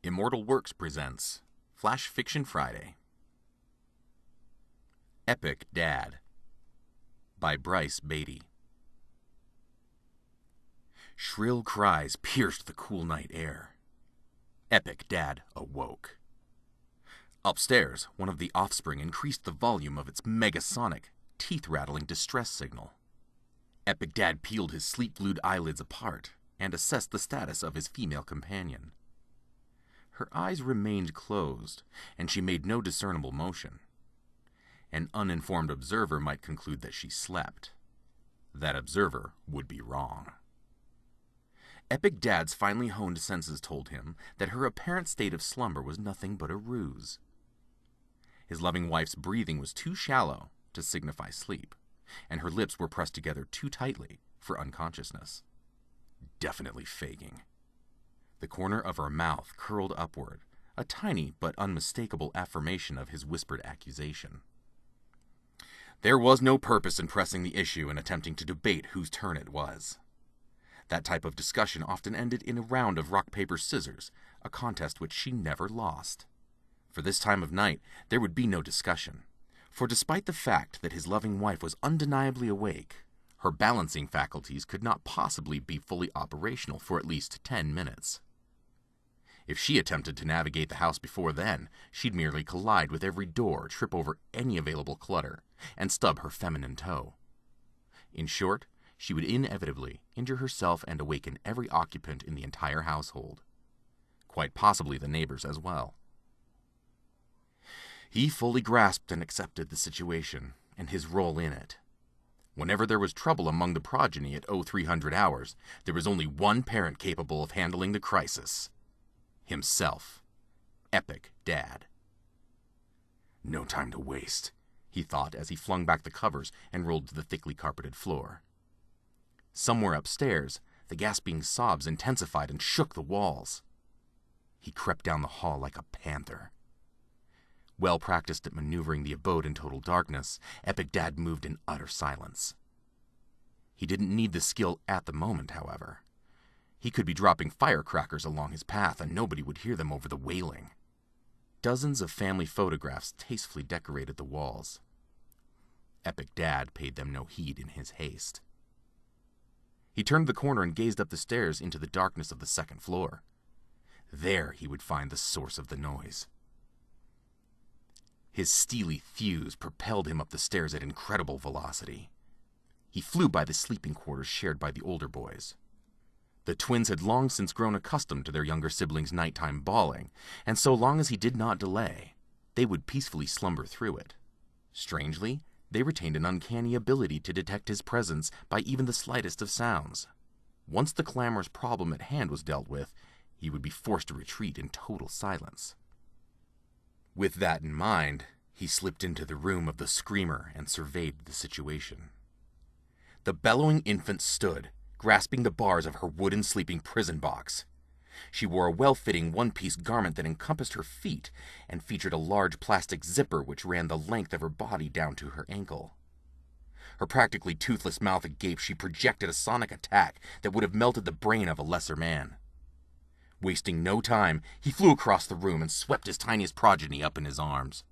Immortal Works presents Flash Fiction Friday. Epic Dad by Bryce, Beattie. Shrill cries pierced the cool night air. Epic Dad awoke. Upstairs, one of the offspring increased the volume of its megasonic, teeth-rattling distress signal. Epic Dad peeled his sleep-glued eyelids apart and assessed the status of his female companion. Her eyes remained closed, and she made no discernible motion. An uninformed observer might conclude that she slept. That observer would be wrong. Epic Dad's finely honed senses told him that her apparent state of slumber was nothing but a ruse. His loving wife's breathing was too shallow to signify sleep, and her lips were pressed together too tightly for unconsciousness. Definitely faking. The corner of her mouth curled upward, a tiny but unmistakable affirmation of his whispered accusation. There was no purpose in pressing the issue and attempting to debate whose turn it was. That type of discussion often ended in a round of rock, paper, scissors, a contest which she never lost. For this time of night, there would be no discussion, for despite the fact that his loving wife was undeniably awake, her balancing faculties could not possibly be fully operational for at least 10 minutes. If she attempted to navigate the house before then, she'd merely collide with every door, trip over any available clutter, and stub her feminine toe. In short, she would inevitably injure herself and awaken every occupant in the entire household. Quite possibly the neighbors as well. He fully grasped and accepted the situation, and his role in it. Whenever there was trouble among the progeny at 0300 hours, there was only one parent capable of handling the crisis. Himself. Epic Dad. No time to waste, he thought as he flung back the covers and rolled to the thickly carpeted floor. Somewhere upstairs, the gasping sobs intensified and shook the walls. He crept down the hall like a panther. Well practiced at maneuvering the abode in total darkness, Epic Dad moved in utter silence. He didn't need the skill at the moment, however. He could be dropping firecrackers along his path and nobody would hear them over the wailing. Dozens of family photographs tastefully decorated the walls. Epic Dad paid them no heed in his haste. He turned the corner and gazed up the stairs into the darkness of the second floor. There he would find the source of the noise. His steely thews propelled him up the stairs at incredible velocity. He flew by the sleeping quarters shared by the older boys. The twins had long since grown accustomed to their younger siblings' nighttime bawling, and so long as he did not delay, they would peacefully slumber through it. Strangely, they retained an uncanny ability to detect his presence by even the slightest of sounds. Once the clamorous problem at hand was dealt with, he would be forced to retreat in total silence. With that in mind, he slipped into the room of the screamer and surveyed the situation. The bellowing infant stood, grasping the bars of her wooden sleeping prison box. She wore a well-fitting one-piece garment that encompassed her feet and featured a large plastic zipper which ran the length of her body down to her ankle. Her practically toothless mouth agape, she projected a sonic attack that would have melted the brain of a lesser man. Wasting no time, he flew across the room and swept his tiniest progeny up in his arms.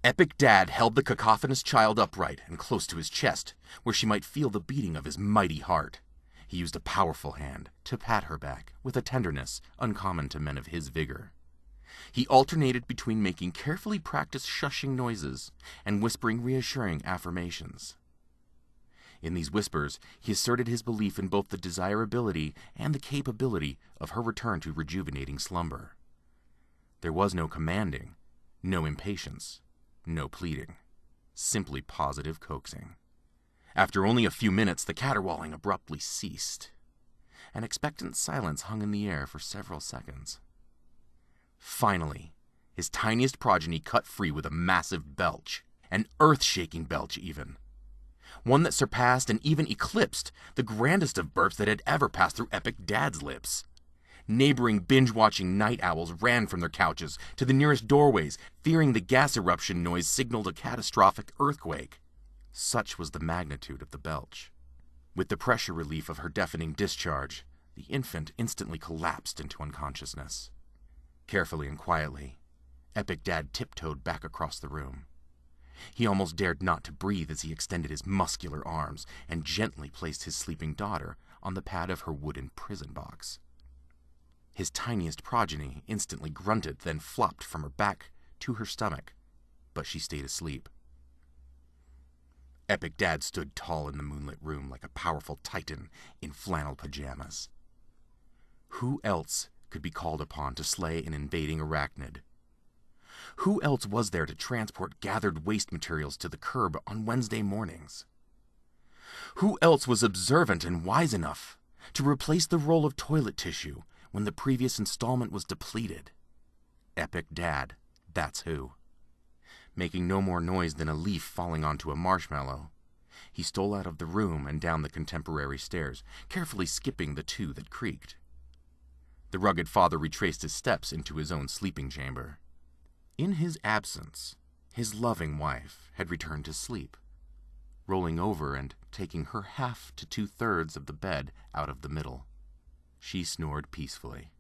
Epic Dad held the cacophonous child upright and close to his chest, where she might feel the beating of his mighty heart. He used a powerful hand to pat her back with a tenderness uncommon to men of his vigor. He alternated between making carefully practiced shushing noises and whispering reassuring affirmations. In these whispers, he asserted his belief in both the desirability and the capability of her return to rejuvenating slumber. There was no commanding, no impatience, no pleading, simply positive coaxing. After only a few minutes, the caterwauling abruptly ceased. An expectant silence hung in the air for several seconds. Finally, his tiniest progeny cut free with a massive belch, an earth-shaking belch even. One that surpassed and even eclipsed the grandest of burps that had ever passed through Epic Dad's lips. Neighboring binge-watching night owls ran from their couches to the nearest doorways, fearing the gas eruption noise signaled a catastrophic earthquake. Such was the magnitude of the belch. With the pressure relief of her deafening discharge, the infant instantly collapsed into unconsciousness. Carefully and quietly, Epic Dad tiptoed back across the room. He almost dared not to breathe as he extended his muscular arms and gently placed his sleeping daughter on the pad of her wooden prison box. His tiniest progeny instantly grunted, then flopped from her back to her stomach, but she stayed asleep. Epic Dad stood tall in the moonlit room like a powerful titan in flannel pajamas. Who else could be called upon to slay an invading arachnid? Who else was there to transport gathered waste materials to the curb on Wednesday mornings? Who else was observant and wise enough to replace the roll of toilet tissue when the previous installment was depleted? Epic Dad, that's who. Making no more noise than a leaf falling onto a marshmallow, he stole out of the room and down the contemporary stairs, carefully skipping the two that creaked. The rugged father retraced his steps into his own sleeping chamber. In his absence, his loving wife had returned to sleep, rolling over and taking her half to 2/3 of the bed out of the middle. She snored peacefully.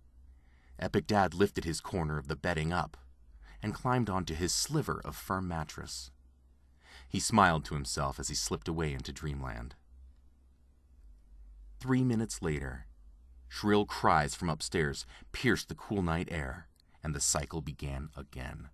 Epic Dad lifted his corner of the bedding up and climbed onto his sliver of firm mattress. He smiled to himself as he slipped away into dreamland. 3 minutes later, shrill cries from upstairs pierced the cool night air, and the cycle began again.